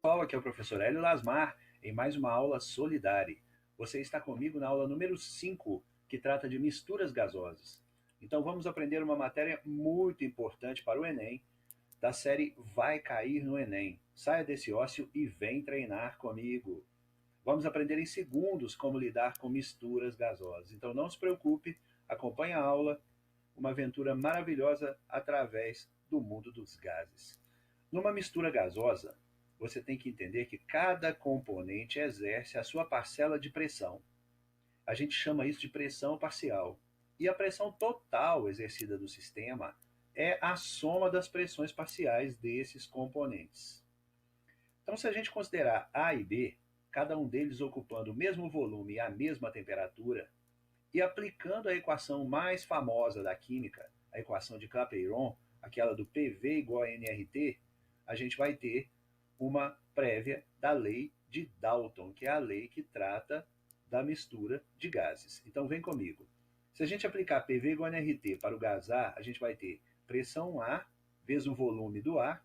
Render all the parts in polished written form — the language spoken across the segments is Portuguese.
Pessoal, aqui é o professor Hélio Lasmar, em mais uma aula Solidare. Você está comigo na aula número 5, que trata de misturas gasosas. Então vamos aprender uma matéria muito importante para o Enem, da série Vai Cair no Enem. Saia desse ócio e vem treinar comigo. Vamos aprender em segundos como lidar com misturas gasosas. Então não se preocupe, acompanhe a aula, uma aventura maravilhosa através do mundo dos gases. Numa mistura gasosa, você tem que entender que cada componente exerce a sua parcela de pressão. A gente chama isso de pressão parcial. E a pressão total exercida do sistema é a soma das pressões parciais desses componentes. Então, se a gente considerar A e B, cada um deles ocupando o mesmo volume e a mesma temperatura, e aplicando a equação mais famosa da química, a equação de Clapeyron, aquela do PV igual a nRT, a gente vai ter uma prévia da lei de Dalton, que é a lei que trata da mistura de gases. Então vem comigo. Se a gente aplicar PV igual a nRT para o gás A, a gente vai ter pressão A vezes o volume do ar,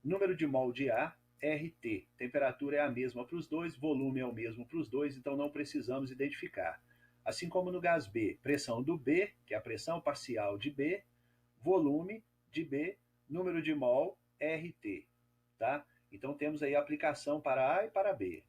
número de mol de A, RT. Temperatura é a mesma para os dois, volume é o mesmo para os dois, então não precisamos identificar. Assim como no gás B, pressão do B, que é a pressão parcial de B, volume de B, número de mol, RT. Tá? Então temos aí a aplicação para A e para B.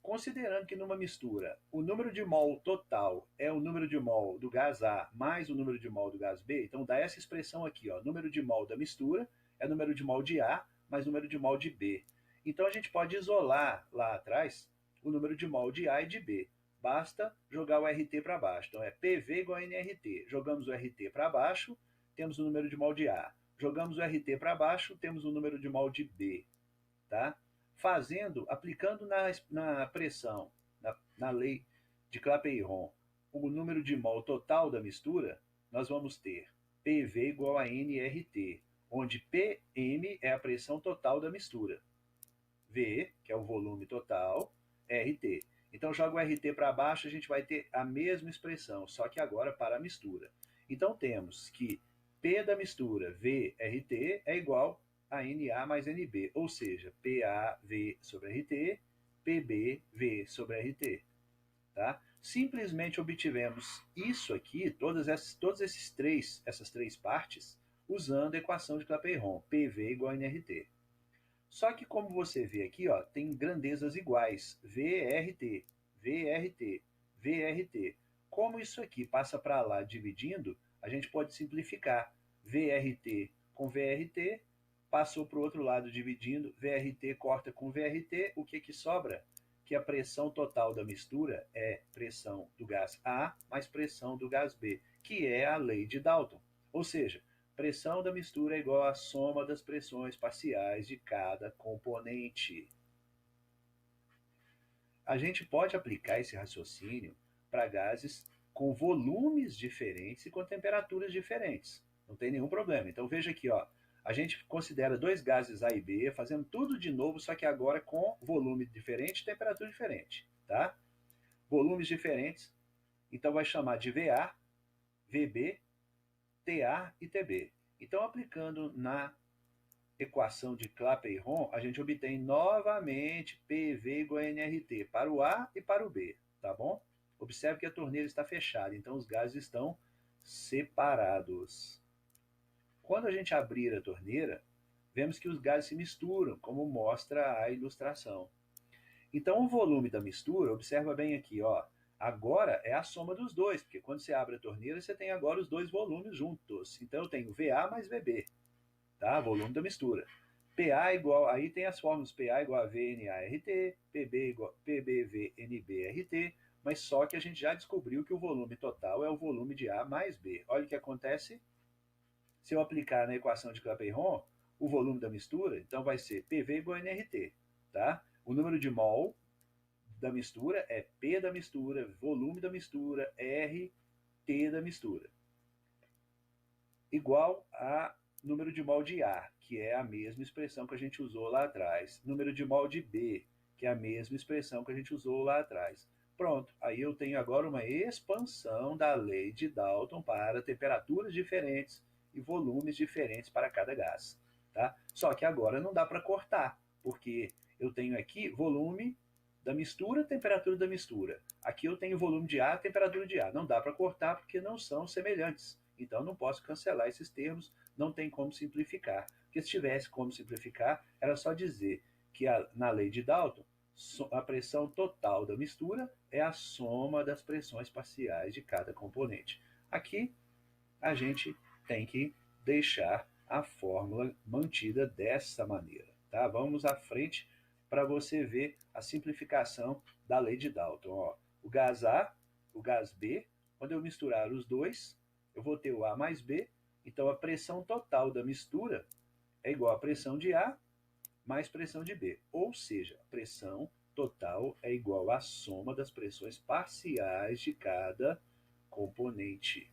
Considerando que numa mistura o número de mol total é o número de mol do gás A mais o número de mol do gás B, então dá essa expressão aqui, ó, número de mol da mistura é número de mol de A mais número de mol de B. Então a gente pode isolar lá atrás o número de mol de A e de B. Basta jogar o RT para baixo. Então é PV igual a nRT. Jogamos o RT para baixo, temos o número de mol de A. Jogamos o RT para baixo, temos o número de mol de B. Tá? Aplicando na pressão, na lei de Clapeyron, o número de mol total da mistura, nós vamos ter PV igual a nRT, onde PM é a pressão total da mistura, V, que é o volume total, RT. Então joga o RT para baixo, a gente vai ter a mesma expressão, só que agora para a mistura. Então temos que P da mistura, VRT, é igual a NA mais NB, ou seja, PAV sobre RT, PBV sobre RT. Tá? Simplesmente obtivemos isso aqui, essas três partes, usando a equação de Clapeyron, PV igual a nRT. Só que como você vê aqui, ó, tem grandezas iguais, VRT, VRT, VRT. Como isso aqui passa para lá dividindo, a gente pode simplificar. VRT com VRT, passou para o outro lado dividindo, VRT corta com VRT, o que sobra? Que a pressão total da mistura é pressão do gás A mais pressão do gás B, que é a lei de Dalton. Ou seja, pressão da mistura é igual à soma das pressões parciais de cada componente. A gente pode aplicar esse raciocínio para gases com volumes diferentes e com temperaturas diferentes. Não tem nenhum problema. Então veja aqui, ó, a gente considera dois gases A e B, fazendo tudo de novo, só que agora com volume diferente e temperatura diferente. Tá? Volumes diferentes, então vai chamar de VA, VB, TA e TB. Então, aplicando na equação de Clapeyron, a gente obtém novamente PV igual a nRT para o A e para o B, tá bom? Observe que a torneira está fechada, então os gases estão separados. Quando a gente abrir a torneira, vemos que os gases se misturam, como mostra a ilustração. Então, o volume da mistura, observa bem aqui, ó, agora é a soma dos dois, porque quando você abre a torneira, você tem agora os dois volumes juntos. Então, eu tenho VA mais VB, tá? Volume da mistura. PA igual, aí tem as fórmulas PA igual a VNART, PB igual PBVNBRT, mas só que a gente já descobriu que o volume total é o volume de A mais B. Olha o que acontece se eu aplicar na equação de Clapeyron o volume da mistura, então vai ser PV igual a nRT, tá? O número de mol da mistura é P da mistura, volume da mistura, RT da mistura. Igual a número de mol de A, que é a mesma expressão que a gente usou lá atrás. Número de mol de B, que é a mesma expressão que a gente usou lá atrás. Pronto, aí eu tenho agora uma expansão da lei de Dalton para temperaturas diferentes e volumes diferentes para cada gás. Tá? Só que agora não dá para cortar, porque eu tenho aqui volume da mistura, temperatura da mistura. Aqui eu tenho volume de ar, temperatura de ar. Não dá para cortar porque não são semelhantes. Então não posso cancelar esses termos, não tem como simplificar. Porque se tivesse como simplificar, era só dizer que na lei de Dalton, a pressão total da mistura é a soma das pressões parciais de cada componente. Aqui a gente tem que deixar a fórmula mantida dessa maneira. Tá? Vamos à frente para você ver a simplificação da lei de Dalton. Ó, o gás A, o gás B, quando eu misturar os dois, eu vou ter o A mais B, então a pressão total da mistura é igual à pressão de A mais pressão de B. Ou seja, a pressão total é igual à soma das pressões parciais de cada componente.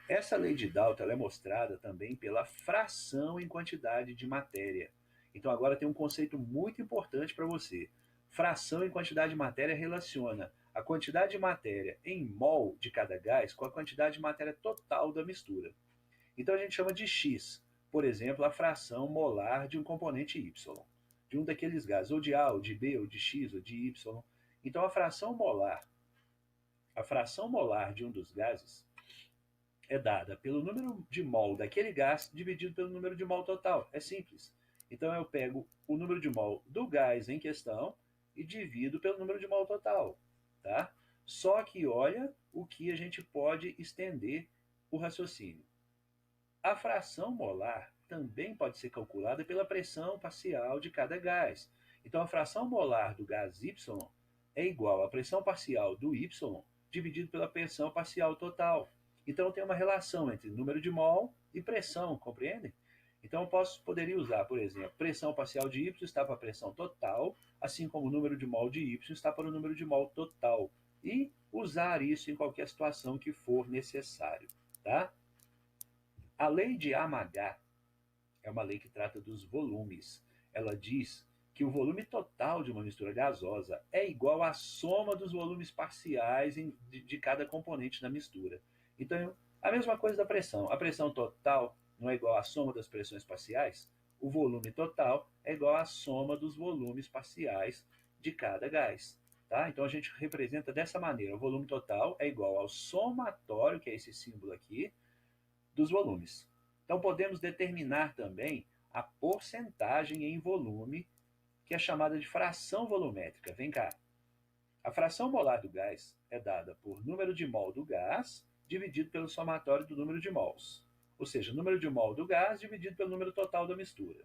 Essa lei de Dalton é mostrada também pela fração em quantidade de matéria. Então agora tem um conceito muito importante para você. Fração em quantidade de matéria relaciona a quantidade de matéria em mol de cada gás com a quantidade de matéria total da mistura. Então a gente chama de X, por exemplo, a fração molar de um componente Y, de um daqueles gases, ou de A, ou de B, ou de X, ou de Y. Então a fração molar de um dos gases é dada pelo número de mol daquele gás dividido pelo número de mol total. É simples. Então eu pego o número de mol do gás em questão e divido pelo número de mol total. Tá? Só que olha o que a gente pode estender o raciocínio. A fração molar também pode ser calculada pela pressão parcial de cada gás. Então a fração molar do gás Y é igual à pressão parcial do Y dividido pela pressão parcial total. Então tem uma relação entre número de mol e pressão, compreendem? Então eu poderia usar, por exemplo, pressão parcial de Y está para a pressão total, assim como o número de mol de Y está para o número de mol total. E usar isso em qualquer situação que for necessário. Tá? A lei de Amagat é uma lei que trata dos volumes. Ela diz que o volume total de uma mistura gasosa é igual à soma dos volumes parciais de cada componente da mistura. Então, a mesma coisa da pressão. A pressão total não é igual à soma das pressões parciais? O volume total é igual à soma dos volumes parciais de cada gás. Tá? Então a gente representa dessa maneira. O volume total é igual ao somatório, que é esse símbolo aqui, dos volumes. Então podemos determinar também a porcentagem em volume, que é chamada de fração volumétrica. Vem cá. A fração molar do gás é dada por número de mol do gás dividido pelo somatório do número de mols. Ou seja, número de mol do gás dividido pelo número total da mistura.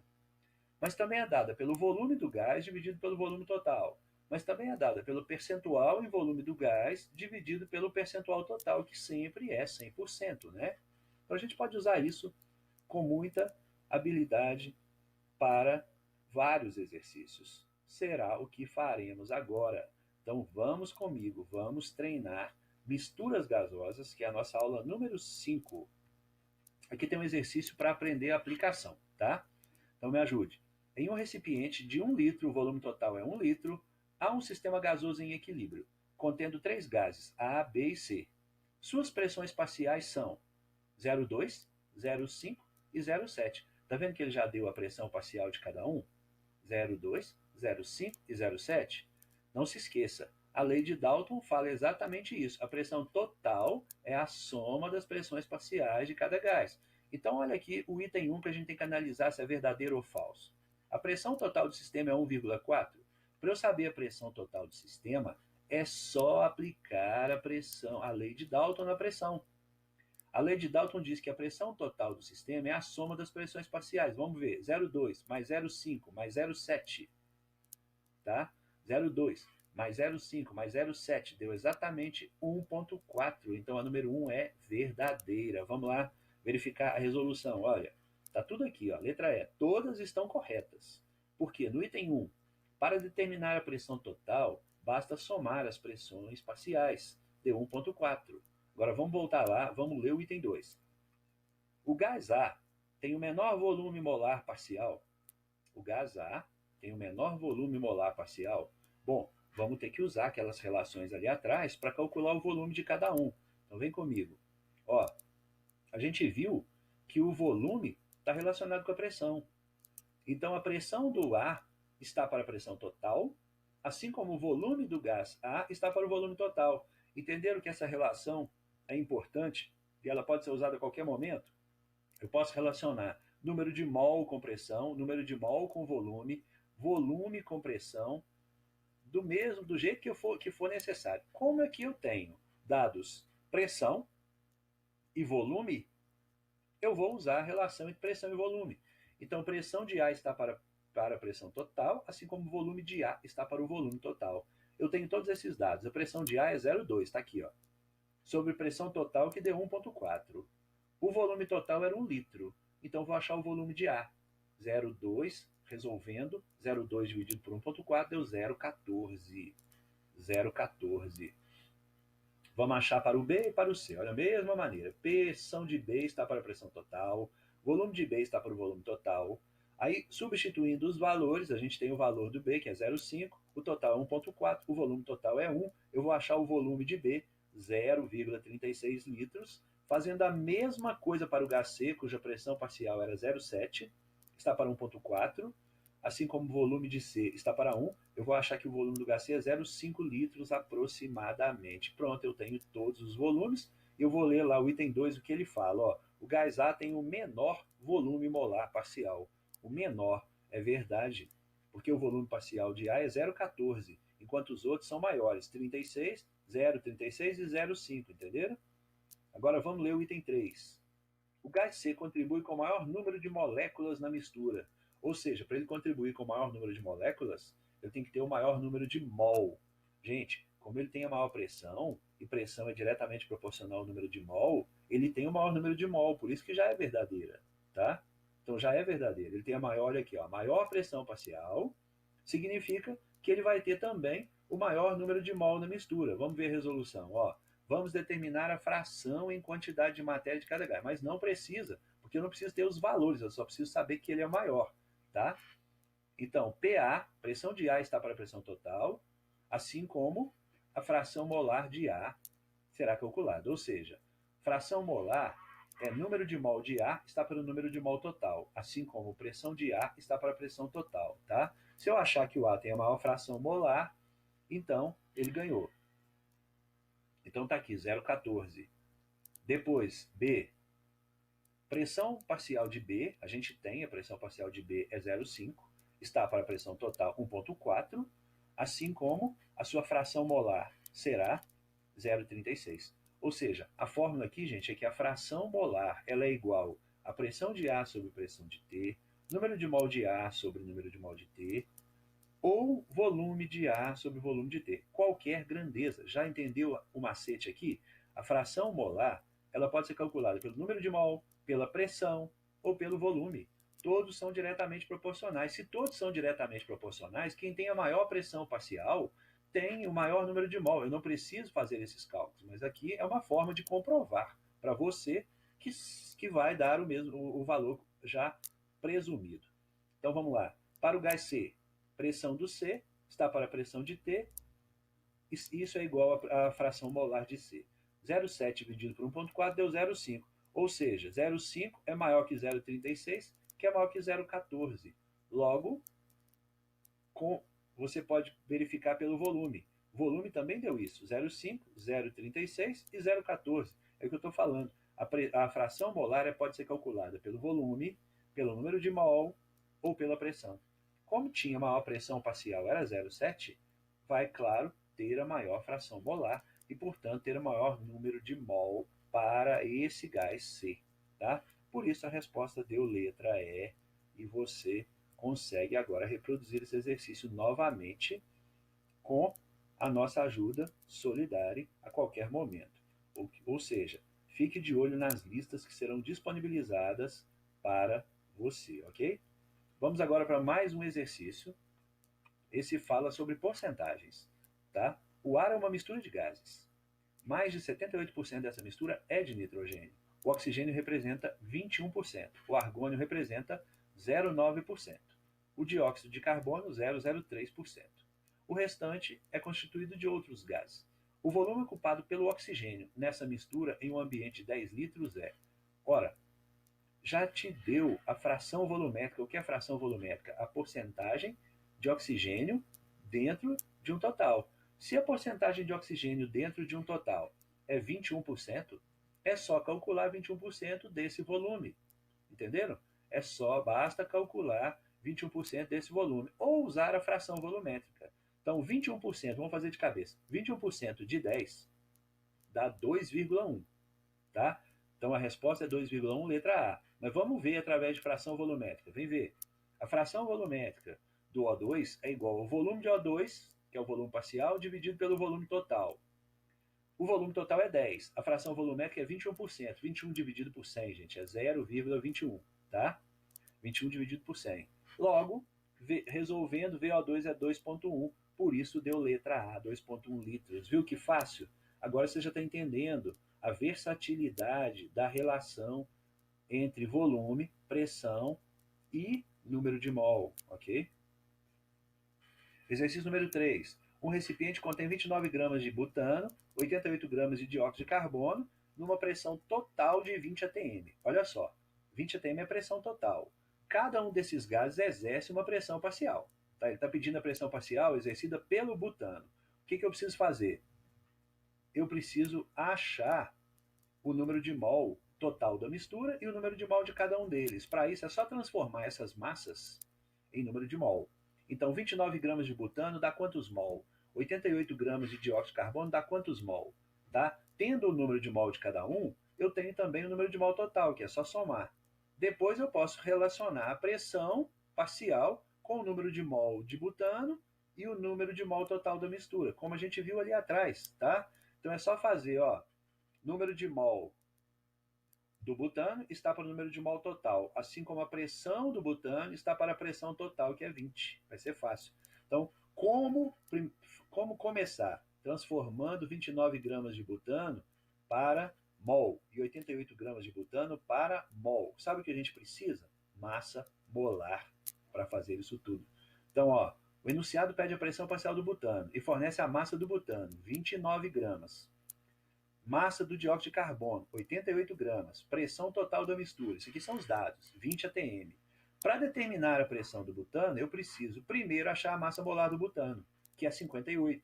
Mas também é dada pelo volume do gás dividido pelo volume total. Mas também é dada pelo percentual em volume do gás dividido pelo percentual total, que sempre é 100%, né? Então a gente pode usar isso com muita habilidade para vários exercícios. Será o que faremos agora. Então vamos comigo, vamos treinar misturas gasosas, que é a nossa aula número 5. Aqui tem um exercício para aprender a aplicação, tá? Então me ajude. Em um recipiente de 1 litro, o volume total é 1 litro, há um sistema gasoso em equilíbrio, contendo 3 gases, A, B e C. Suas pressões parciais são 0,2, 0,5 e 0,7. Está vendo que ele já deu a pressão parcial de cada um? 0,2, 0,5 e 0,7. Não se esqueça, a lei de Dalton fala exatamente isso. A pressão total é a soma das pressões parciais de cada gás. Então olha aqui o item 1 que a gente tem que analisar se é verdadeiro ou falso. A pressão total do sistema é 1,4. Para eu saber a pressão total do sistema, é só aplicar a lei de Dalton na pressão. A lei de Dalton diz que a pressão total do sistema é a soma das pressões parciais. Vamos ver, 0,2 mais 0,5 mais 0,7. Tá? 0,2 mais 0,5 mais 0,7 deu exatamente 1,4. Então a número 1 é verdadeira. Vamos lá verificar a resolução. Olha, tá tudo aqui, ó. Letra E. Todas estão corretas. Por quê? No item 1, para determinar a pressão total, basta somar as pressões parciais. Deu 1,4. Agora vamos voltar lá, vamos ler o item 2. O gás A tem o menor volume molar parcial. O gás A tem o menor volume molar parcial. Bom, vamos ter que usar aquelas relações ali atrás para calcular o volume de cada um. Então vem comigo. Ó, a gente viu que o volume está relacionado com a pressão. Então a pressão do ar está para a pressão total, assim como o volume do gás A está para o volume total. Entenderam que essa relação é importante e ela pode ser usada a qualquer momento? Eu posso relacionar número de mol com pressão, número de mol com volume, volume com pressão, do jeito que for necessário. Como é que eu tenho dados pressão e volume? Eu vou usar a relação entre pressão e volume. Então, pressão de A está para a pressão total, assim como o volume de A está para o volume total. Eu tenho todos esses dados. A pressão de A é 0,2, está aqui, ó, sobre pressão total que deu 1,4. O volume total era 1 litro. Então, vou achar o volume de A. 0,2, resolvendo, 0,2 dividido por 1,4 deu 0,14. 0,14. Vamos achar para o B e para o C. Olha, a mesma maneira. Pressão de B está para a pressão total, volume de B está para o volume total. Aí, substituindo os valores, a gente tem o valor do B, que é 0,5, o total é 1,4, o volume total é 1. Eu vou achar o volume de B, 0,36 litros, fazendo a mesma coisa para o gás C, cuja pressão parcial era 0,7, está para 1,4. Assim como o volume de C está para 1, eu vou achar que o volume do gás C é 0,5 litros aproximadamente. Pronto, eu tenho todos os volumes. Eu vou ler lá o item 2, o que ele fala. Ó, o gás A tem o menor volume molar parcial. O menor é verdade, porque o volume parcial de A é 0,14, enquanto os outros são maiores, 36, 0,36 e 0,5, entenderam? Agora vamos ler o item 3. O gás C contribui com o maior número de moléculas na mistura. Ou seja, para ele contribuir com o maior número de moléculas, ele tem que ter o maior número de mol. Gente, como ele tem a maior pressão, e pressão é diretamente proporcional ao número de mol, ele tem o maior número de mol, por isso que já é verdadeira, tá? Então já é verdadeira. Ele tem a maior, olha aqui, ó, maior pressão parcial, significa que ele vai ter também o maior número de mol na mistura. Vamos ver a resolução, ó. Vamos determinar a fração em quantidade de matéria de cada gás, mas não precisa, porque eu não preciso ter os valores, eu só preciso saber que ele é maior, tá? Então, PA, pressão de A está para a pressão total, assim como a fração molar de A será calculada. Ou seja, fração molar é número de mol de A está para o número de mol total, assim como pressão de A está para a pressão total, tá? Se eu achar que o A tem a maior fração molar, então ele ganhou. Então tá aqui, 0,14. Depois, B, pressão parcial de B, a gente tem, a pressão parcial de B é 0,5, está para a pressão total 1,4, assim como a sua fração molar será 0,36. Ou seja, a fórmula aqui, gente, é que a fração molar ela é igual a pressão de A sobre pressão de T, número de mol de A sobre número de mol de T, ou volume de A sobre volume de T. Qualquer grandeza. Já entendeu o macete aqui? A fração molar ela pode ser calculada pelo número de mol, pela pressão ou pelo volume. Todos são diretamente proporcionais. Se todos são diretamente proporcionais, quem tem a maior pressão parcial tem o maior número de mol. Eu não preciso fazer esses cálculos, mas aqui é uma forma de comprovar para você que vai dar o valor já presumido. Então vamos lá. Para o gás C, pressão do C está para a pressão de T, isso é igual à fração molar de C. 0,7 dividido por 1,4 deu 0,5. Ou seja, 0,5 é maior que 0,36, que é maior que 0,14. Logo, você pode verificar pelo volume. O volume também deu isso, 0,5, 0,36 e 0,14. É o que eu estou falando. A fração molar pode ser calculada pelo volume, pelo número de mol ou pela pressão. Como tinha maior pressão parcial, era 0,7, vai, claro, ter a maior fração molar e, portanto, ter o maior número de mol para esse gás C. Tá? Por isso a resposta deu letra E e você consegue agora reproduzir esse exercício novamente com a nossa ajuda solidária a qualquer momento. Ou seja, fique de olho nas listas que serão disponibilizadas para você, ok? Vamos agora para mais um exercício. Esse fala sobre porcentagens, tá? O ar é uma mistura de gases. Mais de 78% dessa mistura é de nitrogênio. O oxigênio representa 21%. O argônio representa 0,9%. O dióxido de carbono, 0,03%. O restante é constituído de outros gases. O volume ocupado pelo oxigênio nessa mistura em um ambiente de 10 litros é... Ora, já te deu a fração volumétrica. O que é a fração volumétrica? A porcentagem de oxigênio dentro de um total. Se a porcentagem de oxigênio dentro de um total é 21%, é só calcular 21% desse volume. Entenderam? Basta calcular 21% desse volume, ou usar a fração volumétrica. Então, 21%, vamos fazer de cabeça, 21% de 10 dá 2,1, tá? Então, a resposta é 2,1, letra A. Mas vamos ver através de fração volumétrica. Vem ver. A fração volumétrica do O2 é igual ao volume de O2, que é o volume parcial, dividido pelo volume total. O volume total é 10. A fração volumétrica é 21%. 21 dividido por 100, gente, é 0,21, tá? 21 dividido por 100. Logo, resolvendo, VO2 é 2,1, por isso deu letra A, 2,1 litros. Viu que fácil? Agora você já está entendendo a versatilidade da relação entre volume, pressão e número de mol, ok? Exercício número 3. Um recipiente contém 29 gramas de butano, 88 gramas de dióxido de carbono, numa pressão total de 20 atm. Olha só, 20 atm é a pressão total. Cada um desses gases exerce uma pressão parcial. Tá? Ele está pedindo a pressão parcial exercida pelo butano. O que eu preciso fazer? Eu preciso achar o número de mol total da mistura e o número de mol de cada um deles. Para isso, é só transformar essas massas em número de mol. Então, 29 gramas de butano dá quantos mol? 88 gramas de dióxido de carbono dá quantos mol? Tá? Tendo o número de mol de cada um, eu tenho também o número de mol total, que é só somar. Depois eu posso relacionar a pressão parcial com o número de mol de butano e o número de mol total da mistura, como a gente viu ali atrás, tá? Então é só fazer, ó, número de mol do butano está para o número de mol total, assim como a pressão do butano está para a pressão total, que é 20. Vai ser fácil. Então, como começar? Transformando 29 gramas de butano para mol e 88 gramas de butano para mol. Sabe o que a gente precisa? Massa molar para fazer isso tudo. Então, ó, o enunciado pede a pressão parcial do butano e fornece a massa do butano, 29 gramas. Massa do dióxido de carbono, 88 gramas. Pressão total da mistura, isso aqui são os dados, 20 atm. Para determinar a pressão do butano, eu preciso primeiro achar a massa molar do butano, que é 58,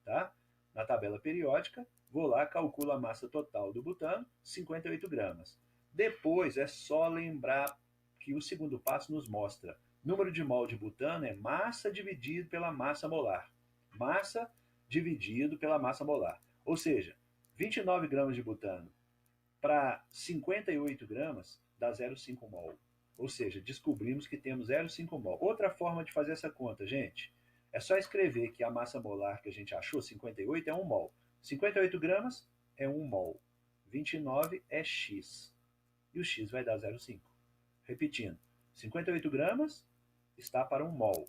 tá? Na tabela periódica, vou lá, calculo a massa total do butano, 58 gramas. Depois é só lembrar que o segundo passo nos mostra: número de mol de butano é massa dividido pela massa molar. Massa dividido pela massa molar. Ou seja, 29 gramas de butano para 58 gramas dá 0,5 mol. Ou seja, descobrimos que temos 0,5 mol. Outra forma de fazer essa conta, gente, é só escrever que a massa molar que a gente achou, 58, é 1 mol. 58 gramas é 1 mol. 29 é x. E o x vai dar 0,5. Repetindo, 58 gramas está para 1 mol.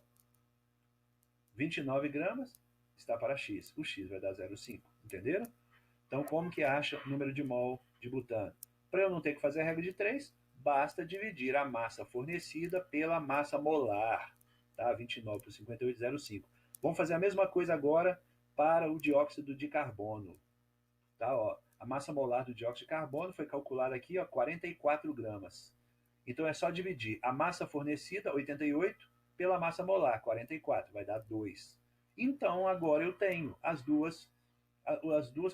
29 gramas está para x. O x vai dar 0,5. Entenderam? Então, como que acha o número de mol de butano? Para eu não ter que fazer a regra de 3, basta dividir a massa fornecida pela massa molar. Tá? 29 por 58, 0,5. Vamos fazer a mesma coisa agora para o dióxido de carbono. Tá? Ó, a massa molar do dióxido de carbono foi calculada aqui, ó, 44 gramas. Então é só dividir a massa fornecida, 88, pela massa molar, 44, vai dar 2. Então agora eu tenho as duas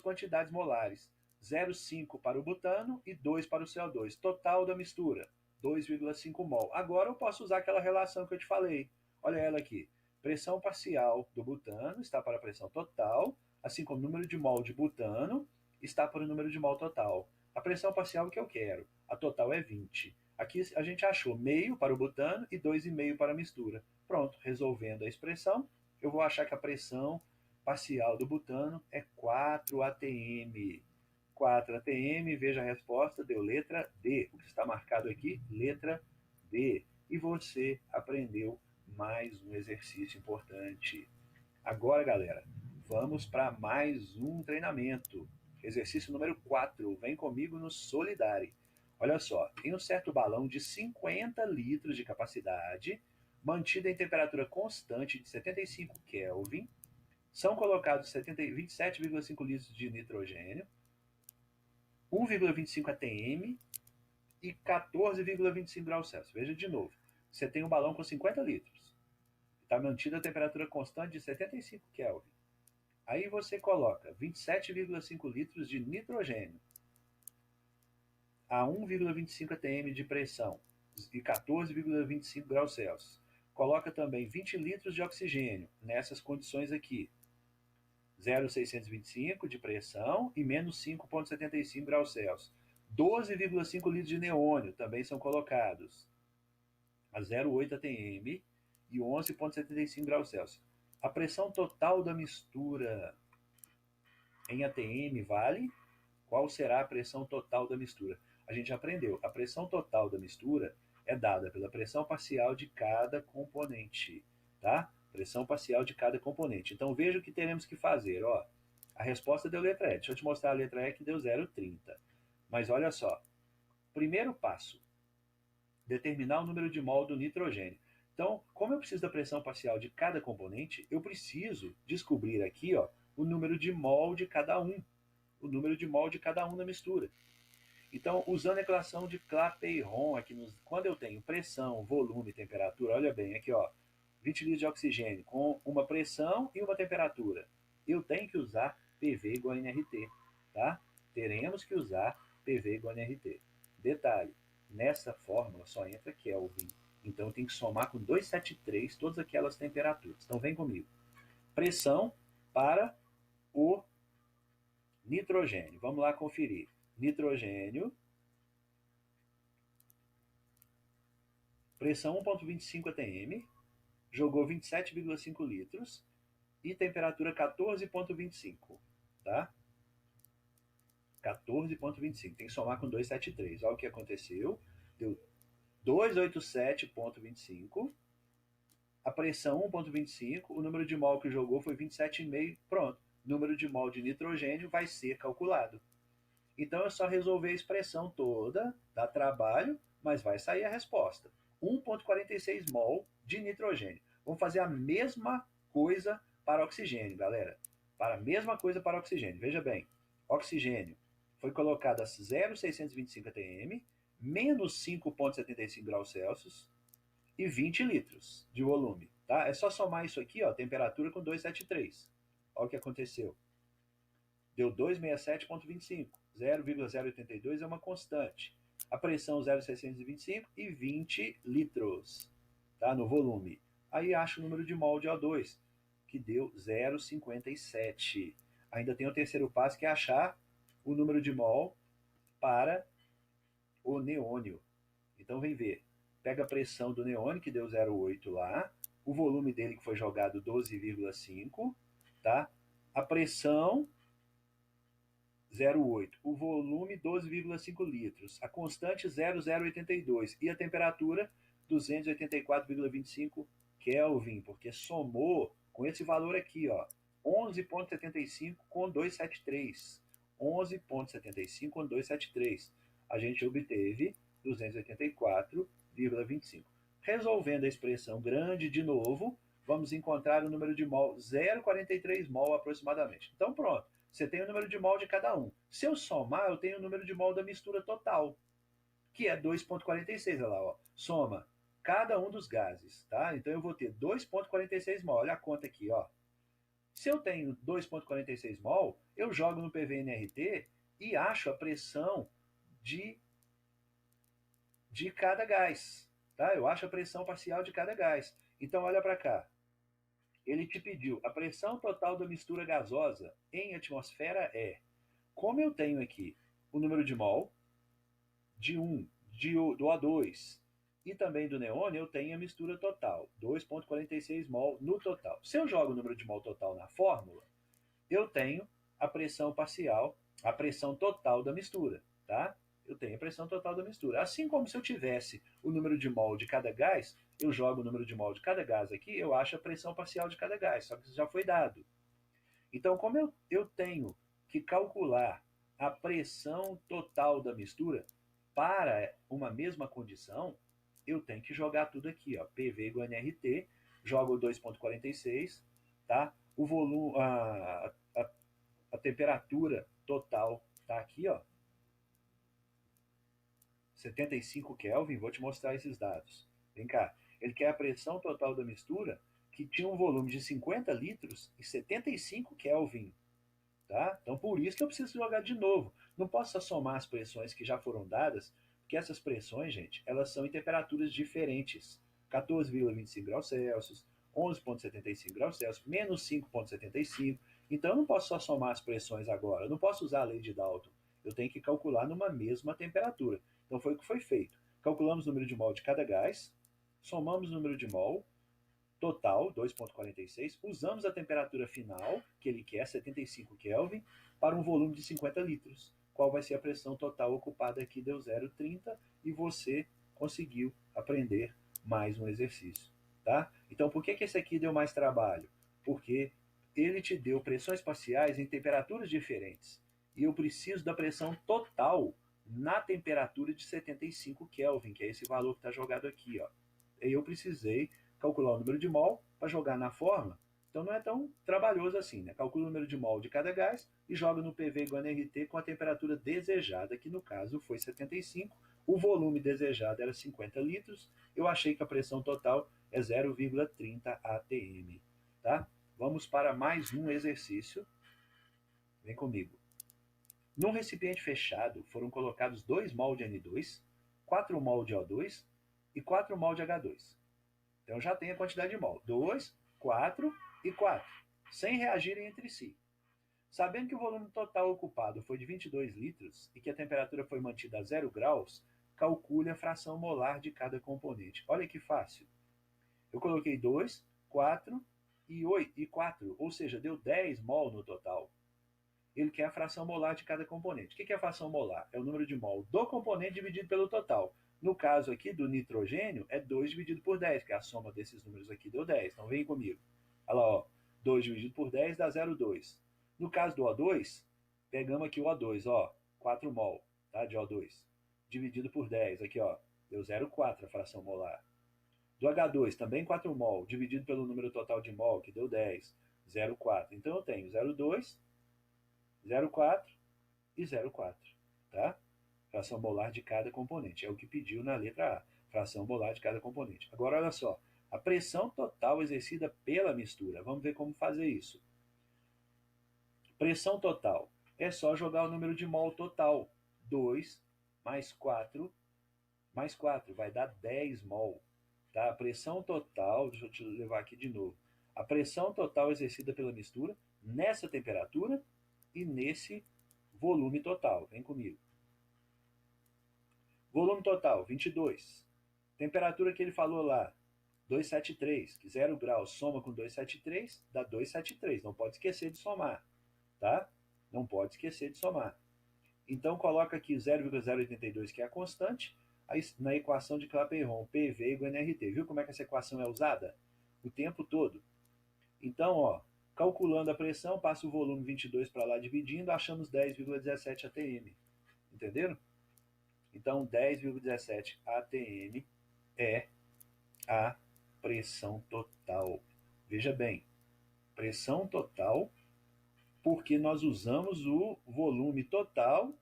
quantidades molares, 0,5 para o butano e 2 para o CO2. Total da mistura, 2,5 mol. Agora eu posso usar aquela relação que eu te falei. Olha ela aqui. Pressão parcial do butano está para a pressão total, assim como o número de mol de butano está para o número de mol total. A pressão parcial é o que eu quero. A total é 20. Aqui a gente achou meio para o butano e 2,5 para a mistura. Pronto, resolvendo a expressão, eu vou achar que a pressão parcial do butano é 4 atm. 4 atm, veja a resposta, deu letra D. O que está marcado aqui, letra D. E você aprendeu mais um exercício importante. Agora, galera, vamos para mais um treinamento. Exercício número 4. Vem comigo no Solidari. Olha só, tem um certo balão de 50 litros de capacidade, mantido em temperatura constante de 75 Kelvin. São colocados 27,5 litros de nitrogênio, 1,25 atm e 14,25 graus Celsius. Veja de novo, você tem um balão com 50 litros. Está mantida a temperatura constante de 75 Kelvin. Aí você coloca 27,5 litros de nitrogênio a 1,25 atm de pressão e 14,25 graus Celsius. Coloca também 20 litros de oxigênio nessas condições aqui. 0,625 de pressão e menos 5,75 graus Celsius. 12,5 litros de neônio também são colocados a 0,8 atm e 11,75 graus Celsius. A pressão total da mistura em atm vale? Qual será a pressão total da mistura? A gente aprendeu, a pressão total da mistura é dada pela pressão parcial de cada componente, tá? Pressão parcial de cada componente. Então veja o que teremos que fazer, ó. A resposta deu letra E. Deixa eu te mostrar a letra E que deu 0,30. Mas olha só. Primeiro passo, determinar o número de mol do nitrogênio. Então, como eu preciso da pressão parcial de cada componente, eu preciso descobrir aqui, ó, o número de mol de cada um. O número de mol de cada um na mistura. Então, usando a equação de Clapeyron, aqui quando eu tenho pressão, volume e temperatura, olha bem, aqui ó, 20 litros de oxigênio com uma pressão e uma temperatura. Eu tenho que usar PV igual a nRT, tá? Teremos que usar PV igual a nRT. Detalhe, nessa fórmula só entra Kelvin. Então eu tenho que somar com 273 todas aquelas temperaturas. Então vem comigo. Pressão para o nitrogênio. Vamos lá conferir. Nitrogênio, pressão 1,25 atm, jogou 27,5 litros e temperatura 14,25, tá? 14,25, tem que somar com 273. Olha o que aconteceu, deu 287,25, a pressão 1,25, o número de mol que jogou foi 27,5, pronto. O número de mol de nitrogênio vai ser calculado. Então é só resolver a expressão toda, dá trabalho, mas vai sair a resposta. 1,46 mol de nitrogênio. Vamos fazer a mesma coisa para oxigênio, galera. Para a mesma coisa para oxigênio. Veja bem, oxigênio foi colocado a 0,625 atm, menos 5,75 graus Celsius e 20 litros de volume. Tá? É só somar isso aqui, ó, temperatura com 273. Olha o que aconteceu. Deu 267,25. 0,082 é uma constante. A pressão 0,625 e 20 litros, tá? No volume. Aí acha o número de mol de O2, que deu 0,57. Ainda tem o terceiro passo, que é achar o número de mol para o neônio. Então vem ver. Pega a pressão do neônio, que deu 0,8 lá. O volume dele, que foi jogado 12,5. Tá? A pressão 0,8. O volume 12,5 litros. A constante 0,082. E a temperatura 284,25 Kelvin, porque somou com esse valor aqui, ó, 11,75 com 273. 11,75 com 273. A gente obteve 284,25. Resolvendo a expressão grande de novo, vamos encontrar o número de mol, 0,43 mol aproximadamente. Então pronto, você tem o número de mol de cada um. Se eu somar, eu tenho o número de mol da mistura total, que é 2,46, olha lá, ó. Soma cada um dos gases, tá? Então eu vou ter 2,46 mol, olha a conta aqui, ó. Se eu tenho 2,46 mol, eu jogo no PV-NRT e acho a pressão de cada gás, tá? Eu acho a pressão parcial de cada gás. Então olha para cá. Ele te pediu a pressão total da mistura gasosa em atmosfera é, como eu tenho aqui o número de mol do O2 e também do neônio, eu tenho a mistura total, 2,46 mol no total. Se eu jogo o número de mol total na fórmula, eu tenho a pressão parcial, a pressão total da mistura, tá? Eu tenho a pressão total da mistura. Assim como se eu tivesse o número de mol de cada gás, eu jogo o número de mol de cada gás aqui, eu acho a pressão parcial de cada gás, só que isso já foi dado. Então, como eu tenho que calcular a pressão total da mistura para uma mesma condição, eu tenho que jogar tudo aqui, ó, PV igual a nRT, jogo 2,46, tá? O volume, a temperatura total tá aqui, ó, 75 Kelvin, vou te mostrar esses dados. Vem cá, ele quer a pressão total da mistura que tinha um volume de 50 litros e 75 Kelvin. Tá? Então, por isso que eu preciso jogar de novo. Não posso só somar as pressões que já foram dadas, porque essas pressões, gente, elas são em temperaturas diferentes. 14,25 graus Celsius, 11,75 graus Celsius, menos 5,75. Então, eu não posso só somar as pressões agora. Eu não posso usar a lei de Dalton. Eu tenho que calcular numa mesma temperatura. Então, foi o que foi feito. Calculamos o número de mol de cada gás, somamos o número de mol, total, 2,46, usamos a temperatura final, que ele quer, 75 Kelvin, para um volume de 50 litros. Qual vai ser a pressão total ocupada aqui? Deu 0,30 e você conseguiu aprender mais um exercício. Tá? Então, por que esse aqui deu mais trabalho? Porque ele te deu pressões parciais em temperaturas diferentes. E eu preciso da pressão total na temperatura de 75 Kelvin, que é esse valor que está jogado aqui. Ó. E eu precisei calcular o número de mol para jogar na fórmula. Então não é tão trabalhoso assim, né? Calcula o número de mol de cada gás e joga no PV igual a NRT com a temperatura desejada, que no caso foi 75. O volume desejado era 50 litros. Eu achei que a pressão total é 0,30 atm. Tá? Vamos para mais um exercício. Vem comigo. Num recipiente fechado foram colocados 2 mol de N2, 4 mol de O2 e 4 mol de H2. Então já tem a quantidade de mol. 2, 4 e 4, sem reagirem entre si. Sabendo que o volume total ocupado foi de 22 litros e que a temperatura foi mantida a 0 graus, calcule a fração molar de cada componente. Olha que fácil. Eu coloquei 2, 4 e 8 e 4, ou seja, deu 10 mol no total. Ele quer a fração molar de cada componente. O que é a fração molar? É o número de mol do componente dividido pelo total. No caso aqui do nitrogênio, é 2 dividido por 10, que a soma desses números aqui deu 10. Então vem comigo. Olha lá, ó. 2 dividido por 10 dá 0,2. No caso do O2, pegamos aqui o O2, ó, 4 mol, tá, de O2. Dividido por 10, aqui, ó, deu 0,4 a fração molar. Do H2, também 4 mol, dividido pelo número total de mol, que deu 10, 0,4. Então eu tenho 0,2, 0,4 e 0,4, tá? Fração molar de cada componente. É o que pediu na letra A. Fração molar de cada componente. Agora, olha só. A pressão total exercida pela mistura. Vamos ver como fazer isso. Pressão total. É só jogar o número de mol total. 2 mais 4 mais 4. Vai dar 10 mol. Tá? A pressão total, deixa eu te levar aqui de novo. A pressão total exercida pela mistura nessa temperatura e nesse volume total. Vem comigo. Volume total, 22. Temperatura que ele falou lá, 273, que 0 graus soma com 273, dá 273. Não pode esquecer de somar, tá? Não pode esquecer de somar. Então coloca aqui 0,082, que é a constante, na equação de Clapeyron, PV igual a nRT. Viu como é que essa equação é usada? O tempo todo. Então, ó, calculando a pressão, passa o volume 22 para lá dividindo, achamos 10,17 atm. Entenderam? Então, 10,17 atm é a pressão total. Veja bem, pressão total, porque nós usamos o volume total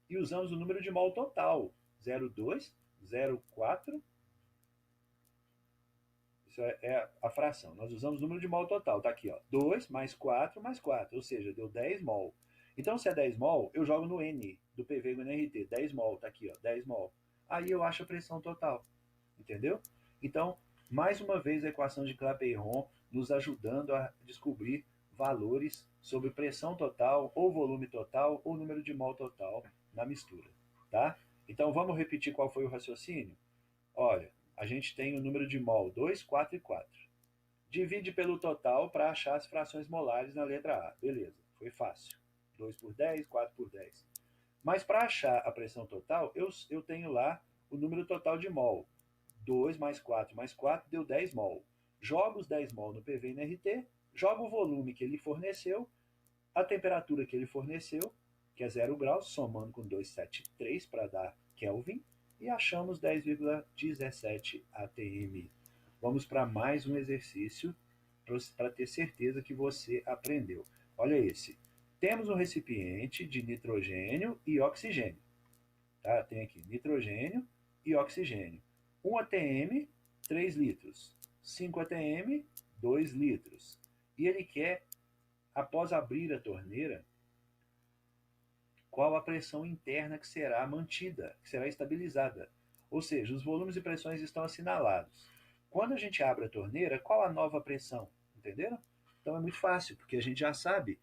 e usamos o número de mol total. 0,2, 0,4. Isso é a fração. Nós usamos o número de mol total. Está aqui, ó. 2 mais 4 mais 4, ou seja, deu 10 mol. Então, se é 10 mol, eu jogo no N do PV igual a NRT. 10 mol, tá aqui, ó, 10 mol. Aí eu acho a pressão total. Entendeu? Então, mais uma vez a equação de Clapeyron nos ajudando a descobrir valores sobre pressão total, ou volume total, ou número de mol total na mistura. Tá? Então, vamos repetir qual foi o raciocínio? Olha, a gente tem o número de mol 2, 4 e 4. Divide pelo total para achar as frações molares na letra A. Beleza, foi fácil. 2 por 10, 4 por 10. Mas para achar a pressão total, eu tenho lá o número total de mol. 2 mais 4 deu 10 mol. Joga os 10 mol no PV e no RT, joga o volume que ele forneceu, a temperatura que ele forneceu, que é 0 graus, somando com 273 para dar Kelvin, e achamos 10,17 atm. Vamos para mais um exercício para ter certeza que você aprendeu. Olha esse. Temos um recipiente de nitrogênio e oxigênio. Tá? Tem aqui nitrogênio e oxigênio. 1 atm, 3 litros. 5 atm, 2 litros. E ele quer, após abrir a torneira, qual a pressão interna que será mantida, que será estabilizada. Ou seja, os volumes e pressões estão assinalados. Quando a gente abre a torneira, qual a nova pressão? Entenderam? Então é muito fácil, porque a gente já sabe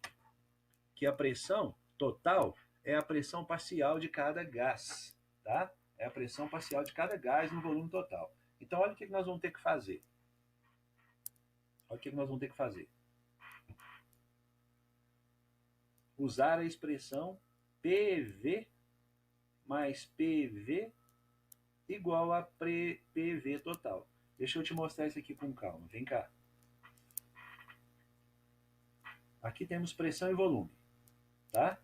que a pressão total é a pressão parcial de cada gás, tá? É a pressão parcial de cada gás no volume total. Então olha o que nós vamos ter que fazer. Olha o que nós vamos ter que fazer. Usar a expressão PV mais PV igual a PV total. Deixa eu te mostrar isso aqui com calma. Vem cá. Aqui temos pressão e volume, tá?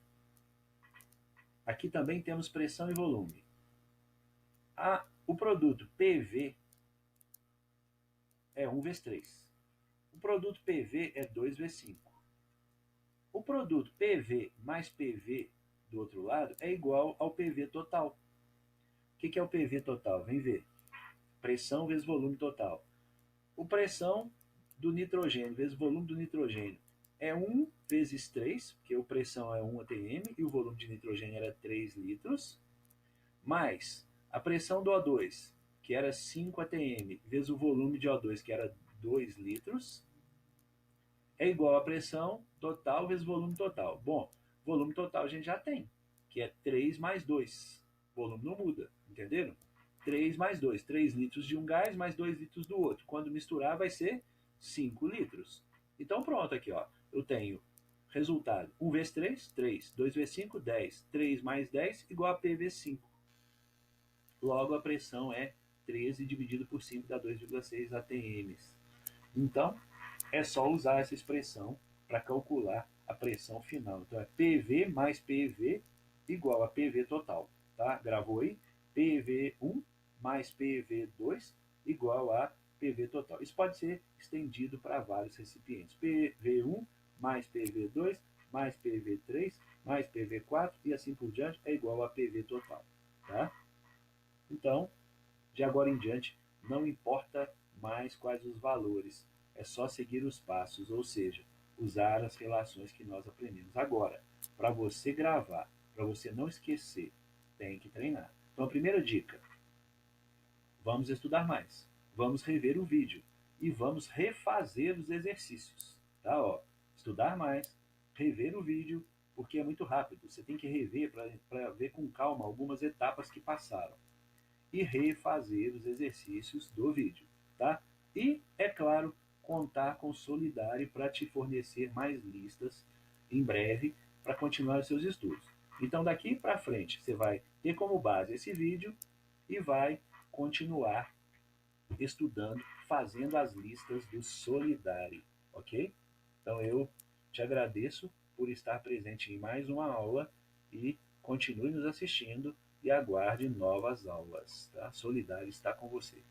Aqui também temos pressão e volume. O produto PV é 1 vezes 3. O produto PV é 2 vezes 5. O produto PV mais PV do outro lado é igual ao PV total. O que é o PV total? Vem ver. Pressão vezes volume total. O pressão do nitrogênio vezes volume do nitrogênio é 1 vezes 3, porque a pressão é 1 atm e o volume de nitrogênio era 3 litros, mais a pressão do O2, que era 5 atm, vezes o volume de O2, que era 2 litros, é igual à pressão total vezes volume total. Bom, volume total a gente já tem, que é 3 mais 2. O volume não muda, entenderam? 3 mais 2, 3 litros de um gás mais 2 litros do outro. Quando misturar vai ser 5 litros. Então pronto aqui, ó. Eu tenho resultado 1 vezes 3, 3. 2 vezes 5, 10. 3 mais 10 igual a P vezes 5. Logo a pressão é 13 dividido por 5 dá 2,6 atm. Então é só usar essa expressão para calcular a pressão final. Então é PV mais PV igual a PV total. Tá? Gravou aí? PV1 mais PV2 igual a PV total. Isso pode ser estendido para vários recipientes. PV1 mais PV2 mais PV3 mais PV4 e assim por diante é igual a PV total. Tá? Então, de agora em diante, não importa mais quais os valores, é só seguir os passos, ou seja, usar as relações que nós aprendemos. Agora, para você gravar, para você não esquecer, tem que treinar. Então, a primeira dica: vamos estudar mais, vamos rever o vídeo e vamos refazer os exercícios. Tá? Ó, estudar mais, rever o vídeo, porque é muito rápido. Você tem que rever para ver com calma algumas etapas que passaram. E refazer os exercícios do vídeo, tá? E, é claro, contar com o Solidari para te fornecer mais listas em breve para continuar os seus estudos. Então, daqui para frente, você vai ter como base esse vídeo e vai continuar estudando, fazendo as listas do Solidari, ok? Então, eu te agradeço por estar presente em mais uma aula e continue nos assistindo e aguarde novas aulas. Tá? Solidari está com você.